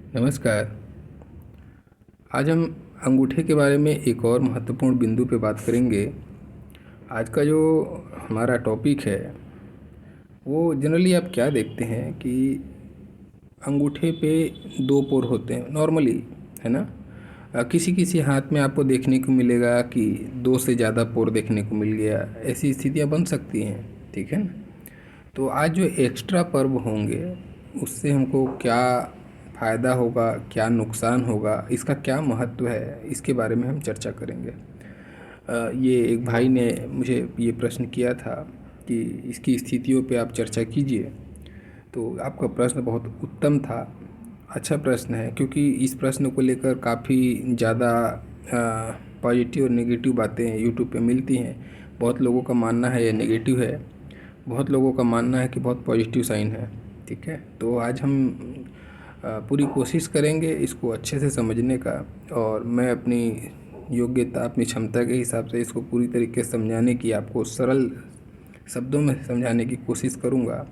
नमस्कार। आज हम अंगूठे के बारे में एक और महत्वपूर्ण बिंदु पे बात करेंगे। आज का जो हमारा टॉपिक है वो जनरली आप क्या देखते हैं कि अंगूठे पे दो पोर होते हैं नॉर्मली, है ना। किसी किसी हाथ में आपको देखने को मिलेगा कि दो से ज़्यादा पोर देखने को मिल गया, ऐसी स्थितियाँ बन सकती हैं, ठीक है ना। तो आज जो एक्स्ट्रा पर्व होंगे उससे हमको क्या फ़ायदा होगा, क्या नुकसान होगा, इसका क्या महत्व है, इसके बारे में हम चर्चा करेंगे। ये एक भाई ने मुझे ये प्रश्न किया था कि इसकी स्थितियों पे आप चर्चा कीजिए। तो आपका प्रश्न बहुत उत्तम था, अच्छा प्रश्न है, क्योंकि इस प्रश्न को लेकर काफ़ी ज़्यादा पॉजिटिव और नेगेटिव बातें यूट्यूब पे मिलती हैं। बहुत लोगों का मानना है ये नेगेटिव है, बहुत लोगों का मानना है कि बहुत पॉजिटिव साइन है, ठीक है। तो आज हम पूरी कोशिश करेंगे इसको अच्छे से समझने का, और मैं अपनी योग्यता, अपनी क्षमता के हिसाब से इसको पूरी तरीके से समझाने की, आपको सरल शब्दों में समझाने की कोशिश करूँगा।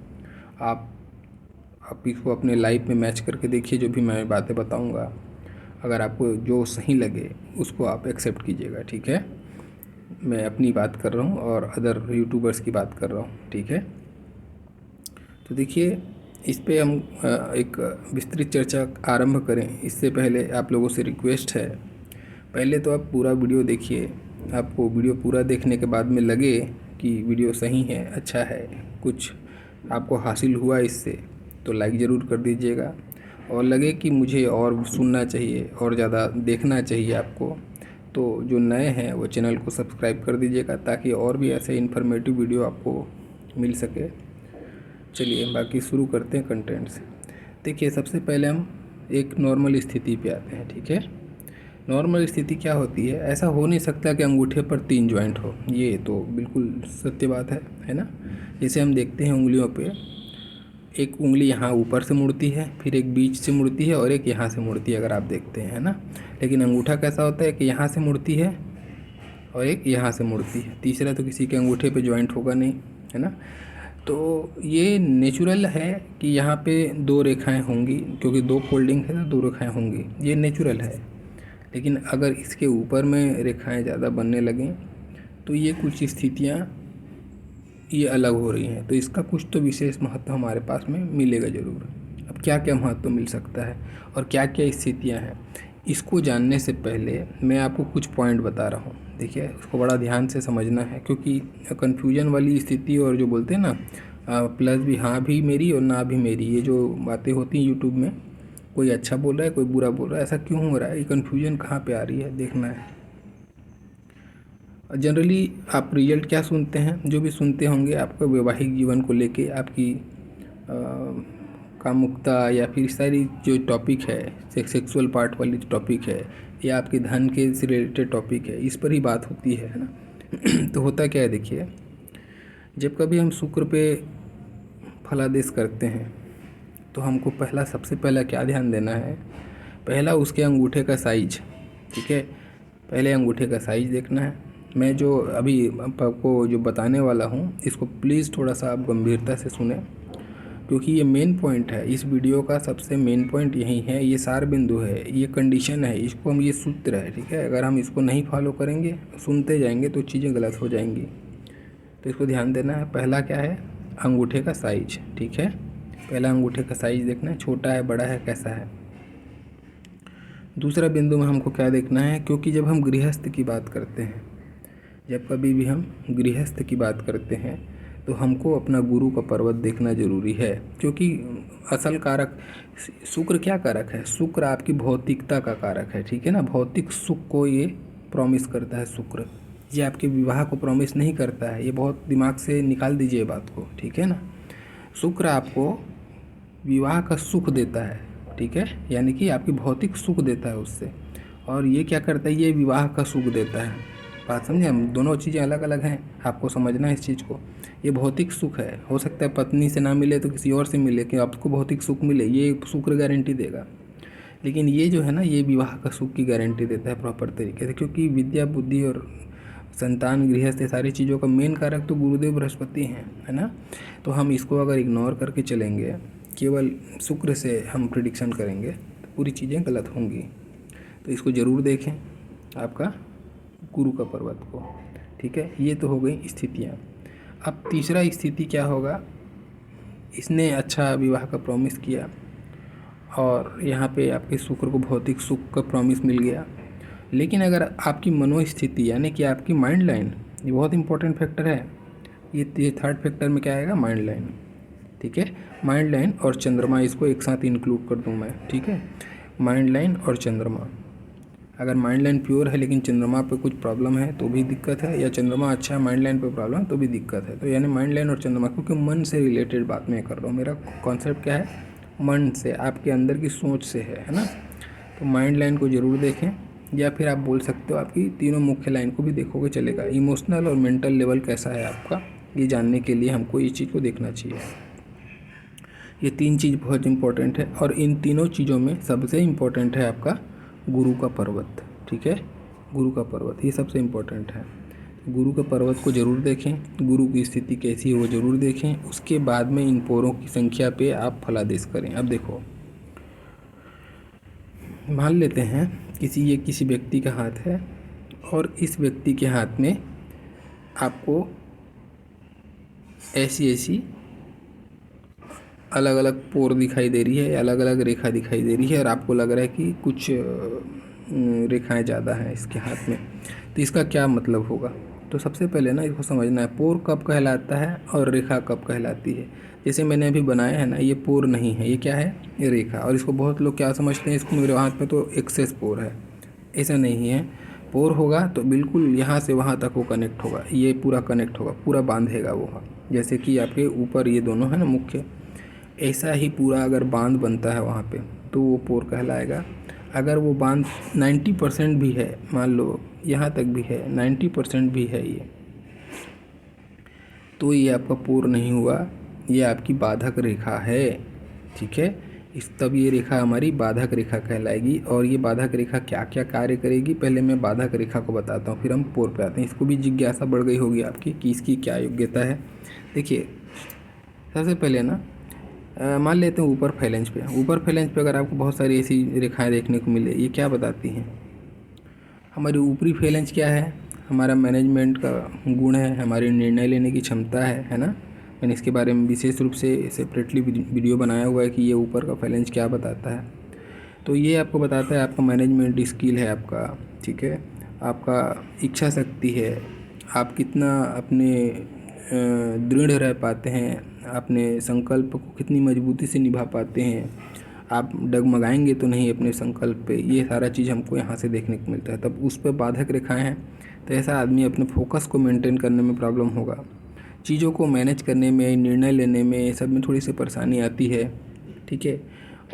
आप इसको अपने लाइफ में मैच करके देखिए, जो भी मैं बातें बताऊँगा, अगर आपको जो सही लगे उसको आप एक्सेप्ट कीजिएगा, ठीक है। मैं अपनी बात कर रहा हूँ और अदर यूट्यूबर्स की बात कर रहा हूँ, ठीक है। तो देखिए, इस पे हम एक विस्तृत चर्चा आरंभ करें इससे पहले आप लोगों से रिक्वेस्ट है, पहले तो आप पूरा वीडियो देखिए। आपको वीडियो पूरा देखने के बाद में लगे कि वीडियो सही है, अच्छा है, कुछ आपको हासिल हुआ इससे, तो लाइक ज़रूर कर दीजिएगा। और लगे कि मुझे और सुनना चाहिए और ज़्यादा देखना चाहिए आपको, तो जो नए हैं वो चैनल को सब्सक्राइब कर दीजिएगा, ताकि और भी ऐसे इन्फॉर्मेटिव वीडियो आपको मिल सके। चलिए बाकी शुरू करते हैं कंटेंट से। देखिए, सबसे पहले हम एक नॉर्मल स्थिति पे आते हैं, ठीक है। नॉर्मल स्थिति क्या होती है? ऐसा हो नहीं सकता कि अंगूठे पर 3 जॉइंट हो, ये तो बिल्कुल सत्य बात है ना। जैसे हम देखते हैं उंगलियों पे, एक उंगली यहाँ ऊपर से मुड़ती है, फिर एक बीच से मुड़ती है और एक यहाँ से मुड़ती है, अगर आप देखते हैं, है ना। लेकिन अंगूठा कैसा होता है कि यहाँ से मुड़ती है और एक यहाँ से मुड़ती है, तीसरा तो किसी के अंगूठे पे जॉइंट होगा नहीं, है ना। तो ये नेचुरल है कि यहाँ पे दो रेखाएं होंगी, क्योंकि दो फोल्डिंग है तो दो रेखाएं होंगी, ये नेचुरल है। लेकिन अगर इसके ऊपर में रेखाएं ज़्यादा बनने लगें तो ये कुछ स्थितियाँ ये अलग हो रही हैं, तो इसका कुछ तो विशेष महत्व हमारे पास में मिलेगा ज़रूर। अब क्या क्या महत्व मिल सकता है और क्या क्या स्थितियाँ हैं, इसको जानने से पहले मैं आपको कुछ पॉइंट बता रहा हूँ। देखिए, उसको बड़ा ध्यान से समझना है, क्योंकि कन्फ्यूजन वाली स्थिति और जो बोलते हैं ना प्लस भी, हाँ भी मेरी और ना भी मेरी, ये जो बातें होती हैं यूट्यूब में, कोई अच्छा बोल रहा है कोई बुरा बोल रहा है, ऐसा क्यों हो रहा है, ये कन्फ्यूजन कहाँ पे आ रही है, देखना है। जनरली आप रिजल्ट क्या सुनते हैं, जो भी सुनते होंगे आपका वैवाहिक जीवन को लेके, आपकी कामुकता, या फिर सारी जो टॉपिक है, सेक्सुअल पार्ट वाली टॉपिक है, या आपके धन के से रिलेटेड टॉपिक है, इस पर ही बात होती है ना। तो होता क्या है, देखिए, जब कभी हम शुक्र पे फलादेश करते हैं तो हमको सबसे पहला क्या ध्यान देना है, पहला उसके अंगूठे का साइज, ठीक है। पहले अंगूठे का साइज देखना है। मैं जो अभी आपको जो बताने वाला हूँ, इसको प्लीज़ थोड़ा सा आप गंभीरता से सुने, क्योंकि ये मेन पॉइंट है इस वीडियो का, सबसे मेन पॉइंट यही है, ये सार बिंदु है, ये कंडीशन है, इसको हम, ये सूत्र है, ठीक है। अगर हम इसको नहीं फॉलो करेंगे, सुनते जाएंगे, तो चीज़ें गलत हो जाएंगी। तो इसको ध्यान देना है। पहला क्या है, अंगूठे का साइज, ठीक है। पहला अंगूठे का साइज देखना है, छोटा है, बड़ा है, कैसा है। दूसरा बिंदु में हमको क्या देखना है, क्योंकि जब हम गृहस्थ की बात करते हैं, जब कभी भी हम गृहस्थ की बात करते हैं, तो हमको अपना गुरु का पर्वत देखना जरूरी है, क्योंकि असल कारक शुक्र क्या कारक है, शुक्र आपकी भौतिकता का कारक है, ठीक है ना। भौतिक सुख को ये प्रॉमिस करता है शुक्र, ये आपके विवाह को प्रॉमिस नहीं करता है, ये बहुत दिमाग से निकाल दीजिए बात को, ठीक है ना। शुक्र आपको विवाह का सुख देता है, ठीक है, यानी कि आपकी भौतिक सुख देता है उससे, और ये क्या करता है, ये विवाह का सुख देता है। बात समझे, हम दोनों चीज़ें अलग अलग हैं, आपको समझना है इस चीज़ को। ये भौतिक सुख है, हो सकता है पत्नी से ना मिले तो किसी और से मिले, कि आपको भौतिक सुख मिले, ये शुक्र गारंटी देगा। लेकिन ये जो है ना, ये विवाह का सुख की गारंटी देता है प्रॉपर तरीके से, क्योंकि विद्या, बुद्धि और संतान, गृहस्थ, सारी चीज़ों का मेन कारक तो गुरुदेव बृहस्पति हैं, है ना। तो हम इसको अगर इग्नोर करके चलेंगे, केवल शुक्र से हम प्रिडिक्शन करेंगे, पूरी चीज़ें गलत होंगी। तो इसको ज़रूर देखें आपका गुरु का पर्वत को, ठीक है। ये तो हो गई स्थितियाँ। अब तीसरा स्थिति क्या होगा, इसने अच्छा विवाह का प्रॉमिस किया और यहाँ पे आपके शुक्र को भौतिक सुख का प्रॉमिस मिल गया, लेकिन अगर आपकी मनोस्थिति यानी कि आपकी माइंड लाइन, ये बहुत इंपॉर्टेंट फैक्टर है। ये थर्ड फैक्टर में क्या आएगा, माइंड लाइन, ठीक है। माइंड लाइन और चंद्रमा, इसको एक साथ इंक्लूड कर दूँ मैं, ठीक है। माइंड लाइन और चंद्रमा, अगर माइंड लाइन प्योर है लेकिन चंद्रमा पे कुछ प्रॉब्लम है तो भी दिक्कत है, या चंद्रमा अच्छा है माइंड लाइन पे प्रॉब्लम है तो भी दिक्कत है। तो यानी माइंड लाइन और चंद्रमा, क्योंकि मन से रिलेटेड बात मैं कर रहा हूँ, मेरा कॉन्सेप्ट क्या है, मन से, आपके अंदर की सोच से है ना। तो माइंड लाइन को ज़रूर देखें, या फिर आप बोल सकते हो आपकी तीनों मुख्य लाइन को भी देखोगे चलेगा। इमोशनल और मेंटल लेवल कैसा है आपका, ये जानने के लिए हमको इस चीज़ को देखना चाहिए। ये तीन चीज़ बहुत इंपॉर्टेंट है, और इन तीनों चीज़ों में सबसे इम्पोर्टेंट है आपका गुरु का पर्वत, ठीक है। गुरु का पर्वत ये सबसे इम्पोर्टेंट है। गुरु के पर्वत को ज़रूर देखें, गुरु की स्थिति कैसी है वो ज़रूर देखें, उसके बाद में इन पोरों की संख्या पे आप फलादेश करें। अब देखो, मान लेते हैं किसी व्यक्ति का हाथ है और इस व्यक्ति के हाथ में आपको ऐसी अलग अलग पोर दिखाई दे रही है, अलग अलग रेखा दिखाई दे रही है, और आपको लग रहा है कि कुछ रेखाएं ज़्यादा हैं इसके हाथ में। तो इसका क्या मतलब होगा, तो सबसे पहले ना इसको समझना है पोर कब कहलाता है और रेखा कब कहलाती है। जैसे मैंने अभी बनाया है ना, ये पोर नहीं है, ये क्या है, ये रेखा। और इसको बहुत लोग क्या समझते हैं, इसको मेरे हाथ में तो एक्सेस पोर है, ऐसा नहीं है। पोर होगा तो बिल्कुल यहाँ से वहाँ तक वो कनेक्ट होगा, ये पूरा कनेक्ट होगा, पूरा बांधेगा वो, जैसे कि आपके ऊपर ये दोनों है ना मुख्य, ऐसा ही पूरा अगर बांध बनता है वहाँ पे तो वो पोर कहलाएगा। अगर वो बांध 90% भी है, मान लो यहाँ तक भी है, 90% भी है ये, तो ये आपका पोर नहीं हुआ, ये आपकी बाधक रेखा है, ठीक है। तब ये रेखा हमारी बाधक रेखा कहलाएगी। और ये बाधक रेखा क्या क्या कार्य करेगी, पहले मैं बाधक रेखा को बताता हूँ, फिर हम पोर पे आते हैं। इसको भी जिज्ञासा बढ़ गई होगी आपकी कि इसकी क्या योग्यता है। देखिए, सबसे पहले ना मान लेते हैं ऊपर फैलेंज पे अगर आपको बहुत सारी ऐसी रेखाएं देखने को मिले, ये क्या बताती हैं, हमारी ऊपरी फैलेंज क्या है, हमारा मैनेजमेंट का गुण है, हमारी निर्णय लेने की क्षमता है ना। मैंने इसके बारे में विशेष रूप से सेपरेटली वीडियो बनाया हुआ है कि ये ऊपर का फैलेंज क्या बताता है। तो ये आपको बताता है आपका मैनेजमेंट स्किल है आपका, ठीक है, आपका इच्छा शक्ति है, आप कितना अपने दृढ़ रह पाते हैं, अपने संकल्प को कितनी मजबूती से निभा पाते हैं, आप डगमगाएंगे तो नहीं अपने संकल्प पे, ये सारा चीज़ हमको यहाँ से देखने को मिलता है। तब उस पर बाधक रेखाएं हैं तो ऐसा आदमी अपने फोकस को मेंटेन करने में प्रॉब्लम होगा, चीज़ों को मैनेज करने में, निर्णय लेने में, सब में थोड़ी सी परेशानी आती है, ठीक है।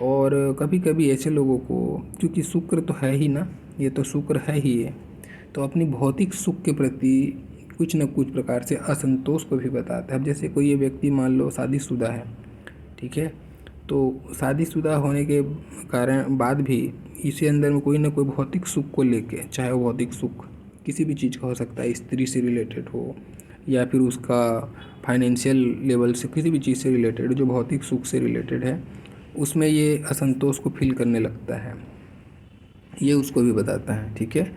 और कभी कभी ऐसे लोगों को, क्योंकि शुक्र तो है ही ना, ये तो शुक्र है ही है, तो अपनी भौतिक सुख के प्रति कुछ न कुछ प्रकार से असंतोष को भी बताता है। अब जैसे कोई ये व्यक्ति मान लो शादीशुदा है, ठीक है, तो शादीशुदा होने के कारण बाद भी इसी अंदर में कोई ना कोई भौतिक सुख को लेके, चाहे वो भौतिक सुख किसी भी चीज़ का हो सकता है, स्त्री से रिलेटेड हो या फिर उसका फाइनेंशियल लेवल से, किसी भी चीज़ से रिलेटेड जो भौतिक सुख से रिलेटेड है, उसमें ये असंतोष को फील करने लगता है, ये उसको भी बताता है, ठीक है।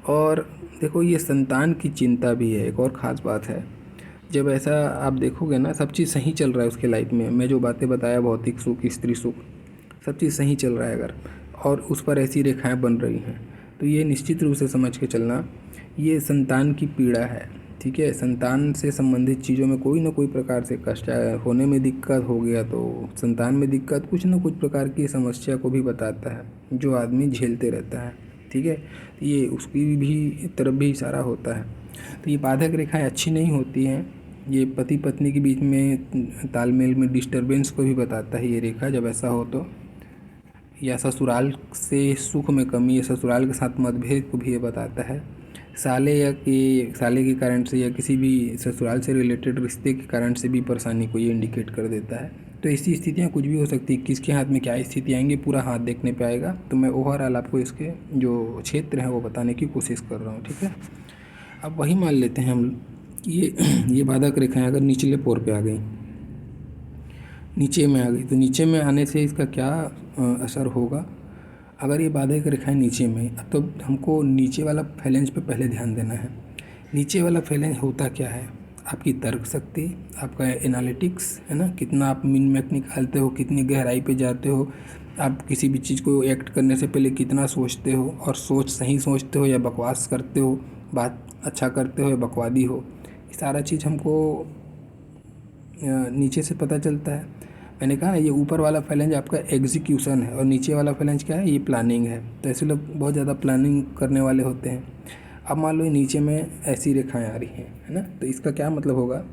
और देखो, ये संतान की चिंता भी है, एक और ख़ास बात है। जब ऐसा आप देखोगे ना, सब चीज़ सही चल रहा है उसके लाइफ में, मैं जो बातें बताया, भौतिक सुख, स्त्री सुख, सब चीज़ सही चल रहा है अगर, और उस पर ऐसी रेखाएं बन रही हैं, तो ये निश्चित रूप से समझ के चलना, ये संतान की पीड़ा है, ठीक है। संतान से संबंधित चीज़ों में कोई ना कोई प्रकार से कष्ट होने में दिक्कत हो गया तो संतान में दिक्कत, कुछ ना कुछ प्रकार की समस्या को भी बताता है जो आदमी झेलते रहता है, ठीक है। ये उसकी भी तरफ भी इशारा होता है। तो ये बाधक रेखाएं अच्छी नहीं होती हैं, ये पति पत्नी के बीच में तालमेल में डिस्टरबेंस को भी बताता है ये रेखा, जब ऐसा हो तो, या ससुराल से सुख में कमी, या ससुराल के साथ मतभेद को भी ये बताता है। साले के कारण से या किसी भी ससुराल से रिलेटेड रिश्ते के कारण से भी परेशानी को ये इंडिकेट कर देता है। तो ऐसी स्थितियाँ कुछ भी हो सकती है, किसके हाथ में क्या स्थिति आएंगी पूरा हाथ देखने पे आएगा। तो मैं ओवरऑल आपको इसके जो क्षेत्र हैं वो बताने की कोशिश कर रहा हूँ, ठीक है। अब वही मान लेते हैं हम कि ये बाधक रेखाएं अगर निचले पोर पे आ गई, नीचे में आ गई, तो नीचे में आने से इसका क्या असर होगा, अगर ये बाधक रेखाएं नीचे में, तो हमको नीचे वाला फैलेंज पे पहले ध्यान देना है। नीचे वाला फैलेंज होता क्या है? आपकी तर्क शक्ति, आपका एनालिटिक्स है ना, कितना आप मिन मैक निकालते हो, कितनी गहराई पे जाते हो, आप किसी भी चीज़ को एक्ट करने से पहले कितना सोचते हो, और सही सोचते हो या बकवास करते हो, बात अच्छा करते हो या बकवादी हो, ये सारा चीज़ हमको नीचे से पता चलता है। मैंने कहा ना, ये ऊपर वाला फैलेंज आपका एग्जीक्यूशन है और नीचे वाला फैलेंज क्या है? ये प्लानिंग है। तो ऐसे लोग बहुत ज़्यादा प्लानिंग करने वाले होते हैं। अब मान लो नीचे में ऐसी रेखाएं आ रही हैं, है ना, तो इसका क्या मतलब होगा?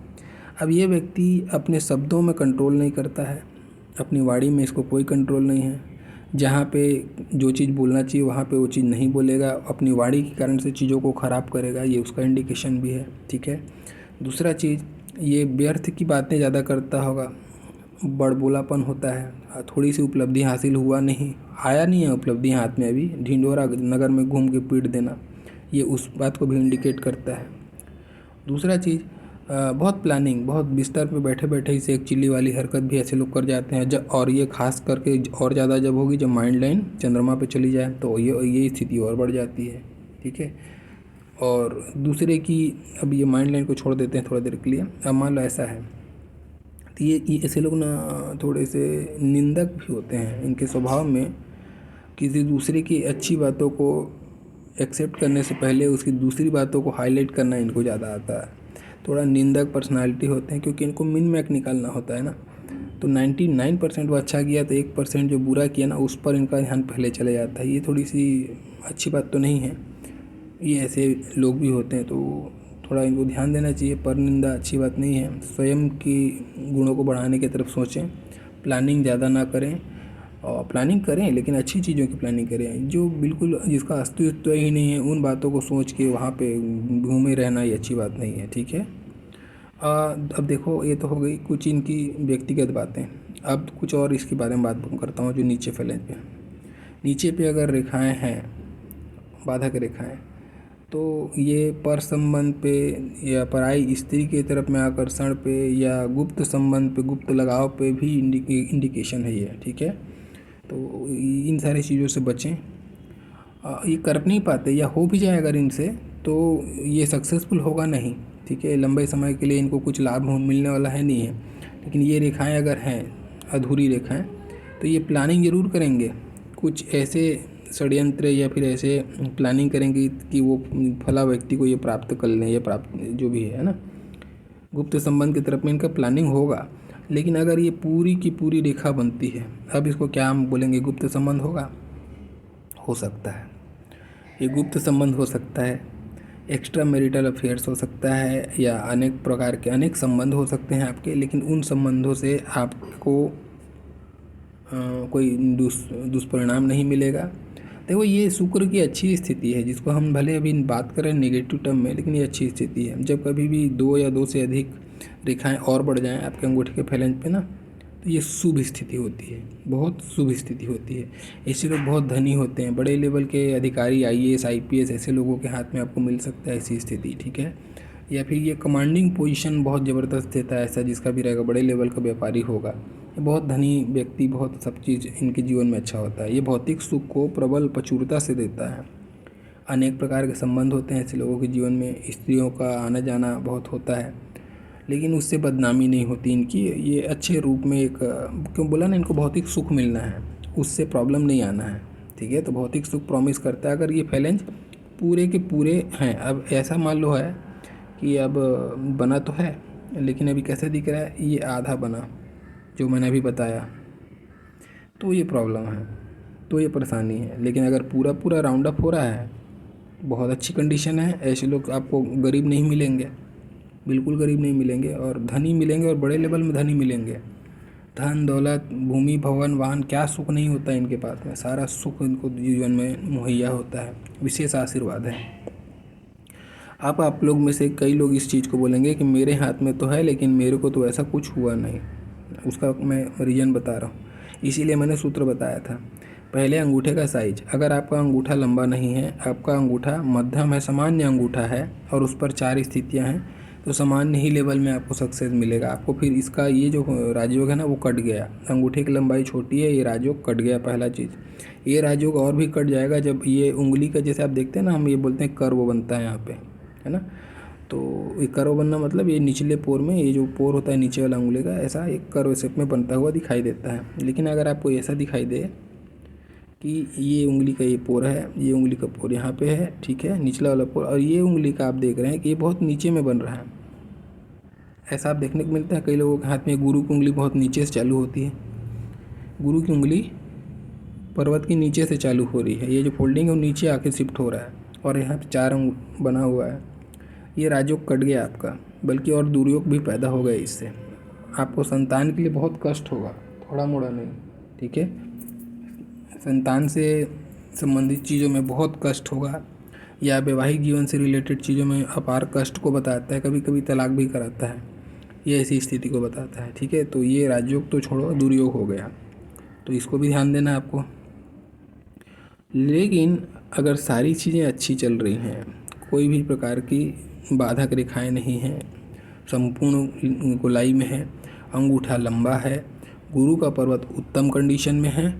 अब ये व्यक्ति अपने शब्दों में कंट्रोल नहीं करता है, अपनी वाणी में इसको कोई कंट्रोल नहीं है। जहाँ पे जो चीज़ बोलना चाहिए वहाँ पे वो चीज़ नहीं बोलेगा, अपनी वाणी के कारण से चीज़ों को ख़राब करेगा, ये उसका इंडिकेशन भी है। ठीक है। दूसरा चीज़, ये व्यर्थ की बातें ज़्यादा करता होगा, बड़बोलापन होता है, थोड़ी सी उपलब्धि हासिल हुआ नहीं, आया नहीं है उपलब्धि हाथ में, अभी ढिंढोरा नगर में घूम के पीट देना, ये उस बात को भी इंडिकेट करता है। दूसरा चीज़, बहुत प्लानिंग, बहुत बिस्तर पे बैठे बैठे ही से एक चिल्ली वाली हरकत भी ऐसे लोग कर जाते हैं। जब, और ये खास करके और ज़्यादा जब होगी, जब माइंड लाइन चंद्रमा पे चली जाए, तो ये स्थिति और बढ़ जाती है। ठीक है। और दूसरे की, अब ये माइंड लाइन को छोड़ देते हैं थोड़ा देर के लिए। अब मान लो ऐसा है, तो ये ऐसे लोग ना थोड़े से निंदक भी होते हैं। इनके स्वभाव में किसी दूसरे की अच्छी बातों को एक्सेप्ट करने से पहले उसकी दूसरी बातों को हाईलाइट करना इनको ज़्यादा आता है। थोड़ा निंदक पर्सनालिटी होते हैं, क्योंकि इनको मिन मैक निकालना होता है ना। तो 99% वो अच्छा किया, तो 1% जो बुरा किया ना, उस पर इनका ध्यान पहले चले जाता है। ये थोड़ी सी अच्छी बात तो नहीं है। ये ऐसे लोग भी होते हैं, तो थोड़ा इनको ध्यान देना चाहिए। पर निंदा अच्छी बात नहीं है। स्वयं की गुणों को बढ़ाने की तरफ सोचें, प्लानिंग ज़्यादा ना करें, और प्लानिंग करें लेकिन अच्छी चीज़ों की प्लानिंग करें। जो बिल्कुल जिसका अस्तित्व ही नहीं है, उन बातों को सोच के वहाँ पे घूमे रहना ये अच्छी बात नहीं है। ठीक है। अब देखो, ये तो हो गई कुछ इनकी व्यक्तिगत बातें। अब कुछ और इसके बारे में बात करता हूँ, जो नीचे फैलेंज पे। नीचे पे अगर रेखाएं हैं, बाधक रेखाएं, तो ये पर संबंध पे या पराई स्त्री की तरफ में आकर्षण पे या गुप्त संबंध पे, गुप्त लगाव पे भी इंडिकेशन है ये। ठीक है। तो इन सारी चीज़ों से बचें। ये कर नहीं पाते, या हो भी जाए अगर इनसे, तो ये सक्सेसफुल होगा नहीं। ठीक है। लंबे समय के लिए इनको कुछ लाभ मिलने वाला है नहीं है। लेकिन ये रेखाएं अगर हैं, अधूरी रेखाएं, तो ये प्लानिंग ज़रूर करेंगे, कुछ ऐसे षड्यंत्र या फिर ऐसे प्लानिंग करेंगे कि वो फला व्यक्ति को ये प्राप्त कर लें, ये प्राप्त जो भी है ना, गुप्त संबंध की तरफ में इनका प्लानिंग होगा। लेकिन अगर ये पूरी की पूरी रेखा बनती है, अब इसको क्या हम बोलेंगे? गुप्त संबंध होगा, हो सकता है ये गुप्त संबंध हो सकता है, एक्स्ट्रा मैरिटल अफेयर्स हो सकता है, या अनेक प्रकार के अनेक संबंध हो सकते हैं आपके। लेकिन उन संबंधों से आपको कोई दुष्परिणाम नहीं मिलेगा। देखो, ये शुक्र की अच्छी स्थिति है, जिसको हम भले अभी बात करें नेगेटिव टर्म में, लेकिन ये अच्छी स्थिति है। जब कभी भी 2 या 2 से अधिक रेखाएं और बढ़ जाएं आपके अंगूठे के फैलेंज पे ना, तो ये शुभ स्थिति होती है, बहुत शुभ स्थिति होती है। ऐसे लोग बहुत धनी होते हैं, बड़े लेवल के अधिकारी, IAS IPS ऐसे लोगों के हाथ में आपको मिल सकता है ऐसी स्थिति। ठीक है। या फिर ये कमांडिंग पोजीशन बहुत ज़बरदस्त देता है, ऐसा जिसका भी रहेगा, बड़े लेवल का व्यापारी होगा, ये बहुत धनी व्यक्ति, बहुत सब चीज़ इनके जीवन में अच्छा होता है। ये भौतिक सुख को प्रबल प्रचुरता से देता है। अनेक प्रकार के संबंध होते हैं ऐसे लोगों के जीवन में, स्त्रियों का आना जाना बहुत होता है, लेकिन उससे बदनामी नहीं होती इनकी। ये अच्छे रूप में, एक क्यों बोला ना, इनको भौतिक सुख मिलना है, उससे प्रॉब्लम नहीं आना है। ठीक है। तो भौतिक सुख प्रॉमिस करता है अगर ये फैलेंज पूरे के पूरे हैं। अब ऐसा मान लो है कि अब बना तो है, लेकिन अभी कैसे दिख रहा है? ये आधा बना, जो मैंने अभी बताया, तो ये प्रॉब्लम है, तो ये परेशानी है। लेकिन अगर पूरा पूरा राउंड अप हो रहा है, बहुत अच्छी कंडीशन है, ऐसे लोग आपको गरीब नहीं मिलेंगे, बिल्कुल गरीब नहीं मिलेंगे, और धनी मिलेंगे, और बड़े लेवल में धनी मिलेंगे। धन दौलत, भूमि भवन वाहन, क्या सुख नहीं होता है इनके पास में, सारा सुख इनको जीवन में मुहैया होता है, विशेष आशीर्वाद है। आप लोग में से कई लोग इस चीज़ को बोलेंगे कि मेरे हाथ में तो है, लेकिन मेरे को तो ऐसा कुछ हुआ नहीं। उसका मैं रीज़न बता रहा हूँ, इसीलिए मैंने सूत्र बताया था। पहले अंगूठे का साइज, अगर आपका अंगूठा लंबा नहीं है, आपका अंगूठा मध्यम है, सामान्य अंगूठा है, और उस पर 4 स्थितियाँ हैं, तो सामान्य ही लेवल में आपको सक्सेस मिलेगा। आपको फिर इसका ये जो राजयोग है ना वो कट गया, अंगूठे की लंबाई छोटी है, ये राजयोग कट गया पहला चीज़। ये राजयोग और भी कट जाएगा जब ये उंगली का, जैसे आप देखते हैं ना, हम ये बोलते हैं कर्व बनता है यहाँ पे, है ना। तो ये कर्व बनना मतलब ये निचले पोर में, ये जो पोर होता है नीचे वाला उंगली का, ऐसा एक कर्व शेप में बनता हुआ दिखाई देता है। लेकिन अगर आपको ऐसा दिखाई दे कि ये उंगली का ये पोर है, ये उंगली का पोर यहाँ पे है, ठीक है, निचला वाला पोर, और ये उंगली का आप देख रहे हैं कि ये बहुत नीचे में बन रहा है, ऐसा आप देखने को मिलता है। कई लोगों के हाथ में गुरु की उंगली बहुत नीचे से चालू होती है, गुरु की उंगली पर्वत के नीचे से चालू हो रही है, ये जो फोल्डिंग है वो नीचे आके शिफ्ट हो रहा है, और यहाँ पे 4 अंग बना हुआ है। ये राजयोग कट गया आपका, बल्कि और दुर्योग भी पैदा हो गए इससे। आपको संतान के लिए बहुत कष्ट होगा, थोड़ा मोड़ा नहीं, ठीक है। संतान से संबंधित चीज़ों में बहुत कष्ट होगा, या वैवाहिक जीवन से रिलेटेड चीज़ों में अपार कष्ट को बताता है, कभी कभी तलाक भी कराता है, ये ऐसी स्थिति को बताता है, ठीक है। तो ये राजयोग तो छोड़ो, दुर्योग हो गया, तो इसको भी ध्यान देना आपको। लेकिन अगर सारी चीज़ें अच्छी चल रही हैं, कोई भी प्रकार की बाधक रेखाएं नहीं हैं, संपूर्ण गोलाई में है, अंगूठा लंबा है, गुरु का पर्वत उत्तम कंडीशन में है,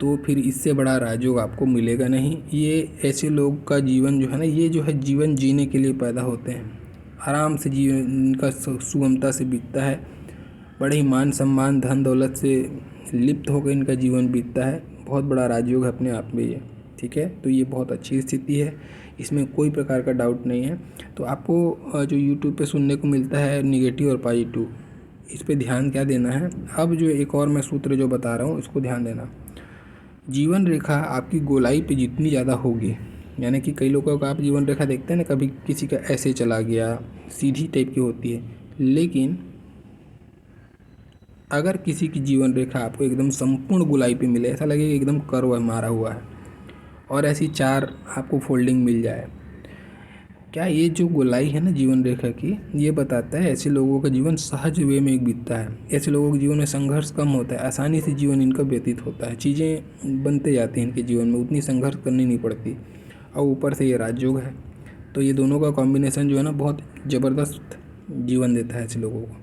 तो फिर इससे बड़ा राजयोग आपको मिलेगा नहीं। ये ऐसे लोग का जीवन जो है ना, ये जो है जीवन जीने के लिए पैदा होते हैं, आराम से जीवन इनका सुगमता से बीतता है, बड़े ही मान सम्मान धन दौलत से लिप्त होकर इनका जीवन बीतता है। बहुत बड़ा राजयोग है अपने आप में ये, ठीक है। तो ये बहुत अच्छी स्थिति है, इसमें कोई प्रकार का डाउट नहीं है। तो आपको जो यूट्यूब पे सुनने को मिलता है निगेटिव और पॉजिटिव, इस पे ध्यान क्या देना है। अब जो एक और मैं सूत्र जो बता रहा हूँ इसको ध्यान देना। जीवन रेखा आपकी गोलाई पे जितनी ज़्यादा होगी, यानी कि कई लोगों का आप जीवन रेखा देखते हैं ना, कभी किसी का ऐसे चला गया, सीधी टाइप की होती है, लेकिन अगर किसी की जीवन रेखा आपको एकदम संपूर्ण गोलाई पे मिले, ऐसा लगे एकदम कर्व मारा हुआ है, और ऐसी 4 आपको फोल्डिंग मिल जाए, क्या ये जो गोलाई है ना जीवन रेखा की, ये बताता है ऐसे लोगों का जीवन सहज वे में बीतता है। ऐसे लोगों के जीवन में संघर्ष कम होता है, आसानी से जीवन इनका व्यतीत होता है, चीज़ें बनते जाती हैं इनके जीवन में, उतनी संघर्ष करनी नहीं पड़ती, और ऊपर से ये राजयोग है। तो ये दोनों का कॉम्बिनेशन जो है ना बहुत ज़बरदस्त जीवन देता है ऐसे लोगों को।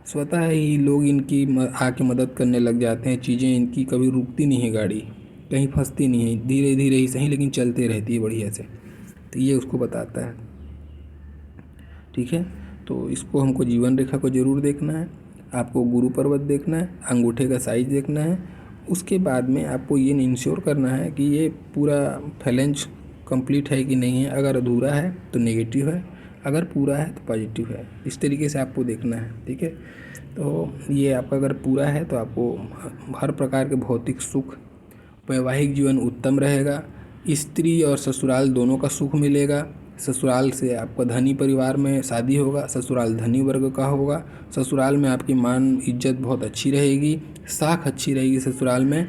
स्वतः ही लोग इनकी आके मदद करने लग जाते हैं, चीज़ें इनकी कभी रुकती नहीं है, गाड़ी कहीं फंसती नहीं है, धीरे धीरे ही सही लेकिन चलते रहती है बढ़िया से। तो ये उसको बताता है, ठीक है। तो इसको हमको जीवन रेखा को ज़रूर देखना है, आपको गुरु पर्वत देखना है, अंगूठे का साइज देखना है, उसके बाद में आपको ये इंश्योर करना है कि ये पूरा फैलेंज कंप्लीट है कि नहीं है। अगर अधूरा है तो नेगेटिव है, अगर पूरा है तो पॉजिटिव है, इस तरीके से आपको देखना है, ठीक है। तो ये आपका अगर पूरा है तो आपको हर प्रकार के भौतिक सुख, वैवाहिक जीवन उत्तम रहेगा, स्त्री और ससुराल दोनों का सुख मिलेगा, ससुराल से आपका धनी परिवार में शादी होगा, ससुराल धनी वर्ग का होगा, ससुराल में आपकी मान इज्जत बहुत अच्छी रहेगी, साख अच्छी रहेगी ससुराल में,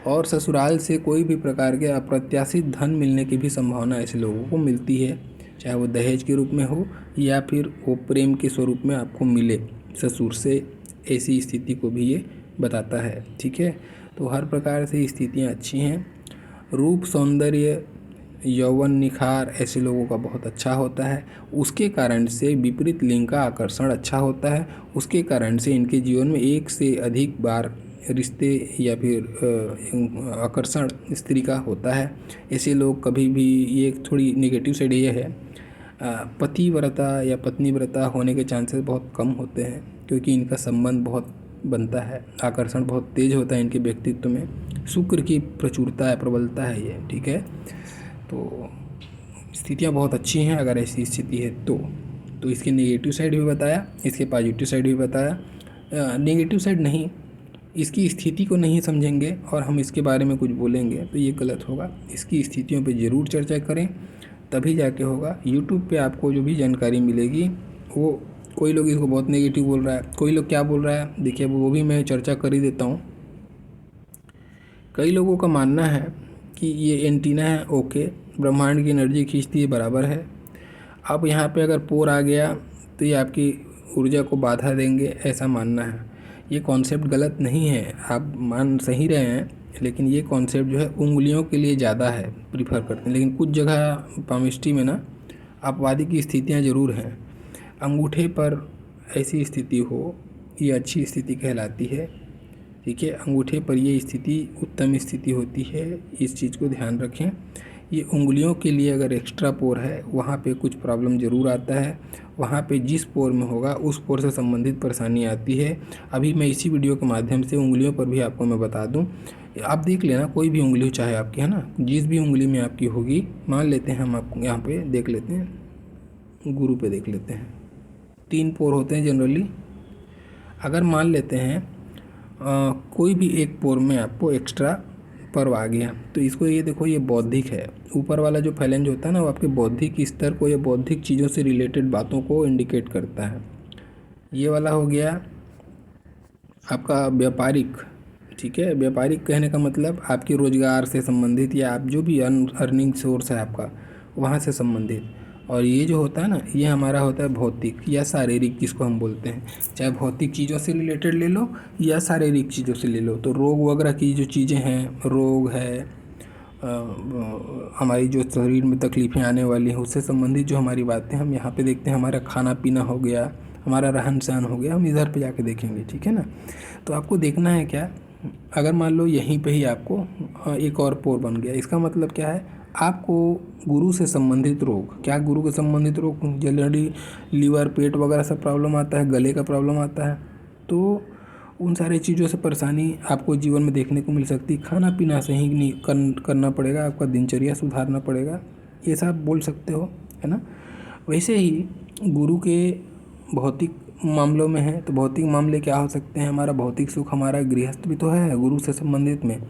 और ससुराल से कोई भी प्रकार के अप्रत्याशित धन मिलने की भी संभावना ऐसे लोगों को मिलती है, चाहे वो दहेज के रूप में हो या फिर वो प्रेम के स्वरूप में आपको मिले ससुर से, ऐसी स्थिति को भी ये बताता है, ठीक है। तो हर प्रकार से स्थितियाँ अच्छी हैं। रूप सौंदर्य यौवन निखार ऐसे लोगों का बहुत अच्छा होता है, उसके कारण से विपरीत लिंग का आकर्षण अच्छा होता है, उसके कारण से इनके जीवन में एक से अधिक बार रिश्ते या फिर आकर्षण स्त्री का होता है। ऐसे लोग कभी भी, ये थोड़ी नेगेटिव साइड ये है, पतिव्रता या पत्नीव्रता होने के चांसेस बहुत कम होते हैं, क्योंकि इनका संबंध बहुत बनता है, आकर्षण बहुत तेज होता है इनके व्यक्तित्व में, शुक्र की प्रचुरता है, प्रबलता है ये, ठीक है। तो स्थितियाँ बहुत अच्छी हैं अगर ऐसी स्थिति है तो इसके नेगेटिव साइड भी बताया, इसके पॉजिटिव साइड भी बताया। नेगेटिव साइड नहीं, इसकी स्थिति को नहीं समझेंगे और हम इसके बारे में कुछ बोलेंगे तो ये गलत होगा। इसकी स्थितियों पे ज़रूर चर्चा करें, तभी जाके होगा। यूट्यूब पे आपको जो भी जानकारी मिलेगी, वो कोई लोग इसको बहुत नेगेटिव बोल रहा है, कोई लोग क्या बोल रहा है, देखिए वो भी मैं चर्चा कर ही देता हूँ। कई लोगों का मानना है कि ये एंटीना है, ओके, ब्रह्मांड की एनर्जी खींचती है, बराबर है। अब यहाँ पे अगर पोर आ गया तो ये आपकी ऊर्जा को बाधा देंगे, ऐसा मानना है। ये कॉन्सेप्ट गलत नहीं है, आप मान सही रहे हैं, लेकिन ये कॉन्सेप्ट जो है उंगलियों के लिए ज़्यादा है, प्रीफर करते हैं। लेकिन कुछ जगह पामिस्ट्री में ना अपवादी की स्थितियाँ ज़रूर हैं। अंगूठे पर ऐसी स्थिति हो, ये अच्छी स्थिति कहलाती है। ठीक है, अंगूठे पर ये स्थिति उत्तम स्थिति होती है, इस चीज़ को ध्यान रखें। ये उंगलियों के लिए अगर एक्स्ट्रा पोर है वहाँ पे कुछ प्रॉब्लम ज़रूर आता है, वहाँ पे जिस पोर में होगा उस पोर से संबंधित परेशानी आती है। अभी मैं इसी वीडियो के माध्यम से उंगलियों पर भी आपको मैं बता दूं, आप देख लेना कोई भी उंगली चाहे आपकी, है ना, जिस भी उंगली में आपकी होगी, मान लेते हैं हम आपको यहाँ पे देख लेते हैं, गुरु पे देख लेते हैं, 3 पोर होते हैं जनरली। अगर मान लेते हैं कोई भी एक पोर में आपको एक्स्ट्रा पर्व आ गया, तो इसको ये देखो, ये बौद्धिक है। ऊपर वाला जो फैलेंज होता है ना, वो आपके बौद्धिक स्तर को या बौद्धिक चीज़ों से रिलेटेड बातों को इंडिकेट करता है। ये वाला हो गया आपका व्यापारिक। ठीक है, व्यापारिक कहने का मतलब आपके रोजगार से संबंधित या आप जो भी अर्निंग सोर्स है आपका वहाँ से संबंधित। और ये जो होता है ना, ये हमारा होता है भौतिक या शारीरिक, जिसको हम बोलते हैं, चाहे भौतिक चीज़ों से रिलेटेड ले लो या शारीरिक चीज़ों से ले लो। तो रोग वगैरह की जो चीज़ें हैं, रोग है, हमारी जो शरीर में तकलीफ़ें आने वाली हैं उससे संबंधित जो हमारी बातें हम यहाँ पे देखते हैं, हमारा खाना पीना हो गया, हमारा रहन सहन हो गया, हम इधर पे जाके देखेंगे। ठीक है ना, तो आपको देखना है क्या, अगर मान लो यहीं पे ही आपको एक और पोर बन गया, इसका मतलब क्या है, आपको गुरु से संबंधित रोग, क्या गुरु के संबंधित रोग, जनरली लीवर, पेट वगैरह सब प्रॉब्लम आता है, गले का प्रॉब्लम आता है, तो उन सारी चीज़ों से परेशानी आपको जीवन में देखने को मिल सकती है। खाना पीना सही नहीं करना पड़ेगा, आपका दिनचर्या सुधारना पड़ेगा, ये सब बोल सकते हो, है ना। वैसे ही गुरु के भौतिक मामलों में है, तो भौतिक मामले क्या हो सकते हैं, हमारा भौतिक सुख, हमारा गृहस्थ भी तो है गुरु से संबंधित में,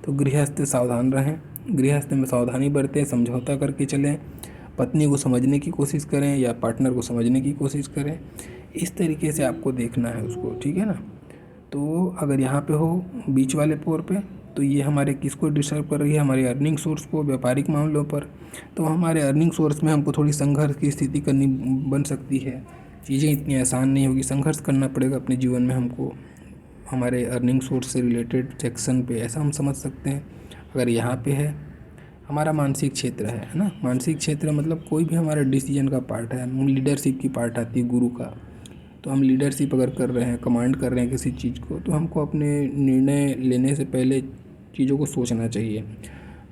तो गृहस्थ सावधान रहें, गृहस्थ में सावधानी बरतें, समझौता करके चलें, पत्नी को समझने की कोशिश करें या पार्टनर को समझने की कोशिश करें, इस तरीके से आपको देखना है उसको। ठीक है ना, तो अगर यहाँ पे हो बीच वाले पोर पे, तो ये हमारे किसको डिस्टर्ब कर रही है, हमारे अर्निंग सोर्स को, व्यापारिक मामलों पर। तो हमारे अर्निंग सोर्स में हमको थोड़ी संघर्ष की स्थिति करनी बन सकती है, चीज़ें इतनी आसान नहीं होगी, संघर्ष करना पड़ेगा अपने जीवन में हमको, हमारे अर्निंग सोर्स से रिलेटेड सेक्शन पे, ऐसा हम समझ सकते हैं। अगर यहाँ पे है हमारा मानसिक क्षेत्र है ना, मानसिक क्षेत्र मतलब कोई भी हमारा डिसीजन का पार्ट है, लीडरशिप की पार्ट आती है गुरु का। तो हम लीडरशिप अगर कर रहे हैं, कमांड कर रहे हैं किसी चीज़ को, तो हमको अपने निर्णय लेने से पहले चीज़ों को सोचना चाहिए,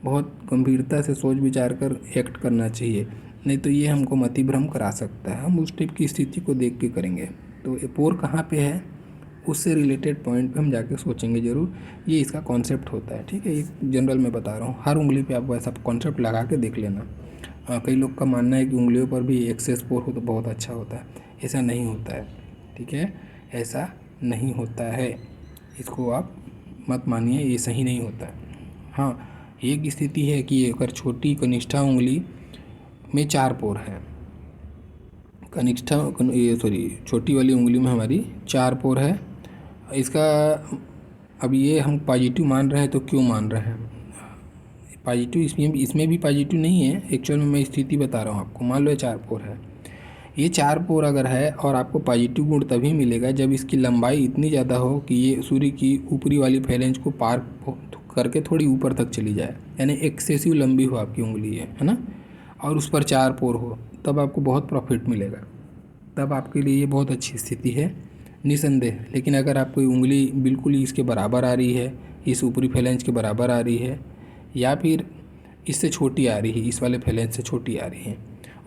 बहुत गंभीरता से सोच विचार कर एक्ट करना चाहिए, नहीं तो ये हमको मतिभ्रम करा सकता है। हम उस टाइप की स्थिति को देख के करेंगे। तो ये पोर कहाँ पे है, उससे रिलेटेड पॉइंट पे हम जाके सोचेंगे ज़रूर, ये इसका कॉन्सेप्ट होता है। ठीक है, एक जनरल मैं बता रहा हूँ, हर उंगली पे आप वैसा कॉन्सेप्ट लगा के देख लेना। कई लोग का मानना है कि उंगलियों पर भी एक्सेस पोर हो तो बहुत अच्छा होता है, ऐसा नहीं होता है। ठीक है, ऐसा नहीं होता है, इसको आप मत मानिए, ये सही नहीं होता है। हाँ, एक स्थिति है कि अगर छोटी कनिष्ठा उंगली में 4 पोर है, छोटी वाली उंगली में हमारी 4 पोर है, इसका अब ये हम पॉजिटिव मान रहे हैं, तो क्यों मान रहे हैं पॉजिटिव, इसमें भी पॉजिटिव नहीं है, एक्चुअल में मैं स्थिति बता रहा हूँ आपको। मान लो ये 4 पोर है, ये 4 पोर अगर है, और आपको पॉजिटिव गुण तभी मिलेगा जब इसकी लंबाई इतनी ज़्यादा हो कि ये सूर्य की ऊपरी वाली फैलेंज को पार करके थोड़ी ऊपर तक चली जाए, यानी एक्सेसिव लंबी हो आपकी उंगली है ना, और उस पर 4 पोर हो, तब आपको बहुत प्रॉफिट मिलेगा, तब आपके लिए ये बहुत अच्छी स्थिति है निसंदेह। लेकिन अगर आपकी उंगली बिल्कुल ही इसके बराबर आ रही है, इस ऊपरी फैलेंज के बराबर आ रही है, या फिर इससे छोटी आ रही है, इस वाले फैलेंज से छोटी आ रही है,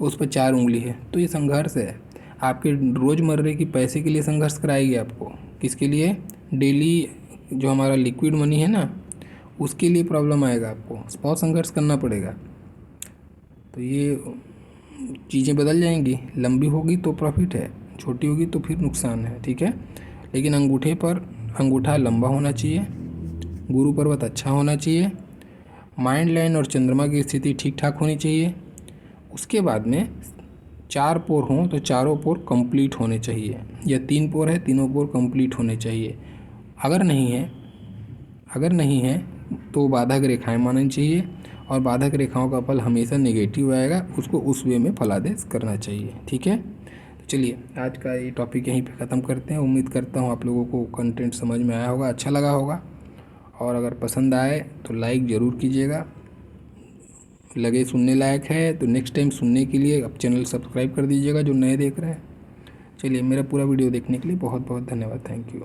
उस पर 4 उंगली है, तो ये संघर्ष है आपके रोज़मर्रे की, पैसे के लिए संघर्ष कराएगी आपको, किसके लिए, डेली जो हमारा लिक्विड मनी है ना, उसके लिए प्रॉब्लम आएगा, आपको बहुत संघर्ष करना पड़ेगा। तो ये चीज़ें बदल जाएंगी, लंबी होगी तो प्रॉफिट है, छोटी होगी तो फिर नुकसान है। ठीक है, लेकिन अंगूठे पर अंगूठा लंबा होना चाहिए, गुरु पर्वत अच्छा होना चाहिए, माइंड लाइन और चंद्रमा की स्थिति ठीक ठाक होनी चाहिए, उसके बाद में 4 पोर हों तो चारों पोर कंप्लीट होने चाहिए, या 3 पोर है, तीनों पोर कंप्लीट होने चाहिए। अगर नहीं है तो बाधक रेखाएं माननी चाहिए, और बाधक रेखाओं का फल हमेशा नेगेटिव आएगा, उसको उस वे में फलादेश करना चाहिए। ठीक है, तो चलिए आज का ये टॉपिक यहीं पे ख़त्म करते हैं। उम्मीद करता हूँ आप लोगों को कंटेंट समझ में आया होगा, अच्छा लगा होगा, और अगर पसंद आए तो लाइक ज़रूर कीजिएगा, लगे सुनने लायक है तो नेक्स्ट टाइम सुनने के लिए आप चैनल सब्सक्राइब कर दीजिएगा जो नए देख रहे हैं। चलिए, मेरा पूरा वीडियो देखने के लिए बहुत बहुत धन्यवाद। Thank you.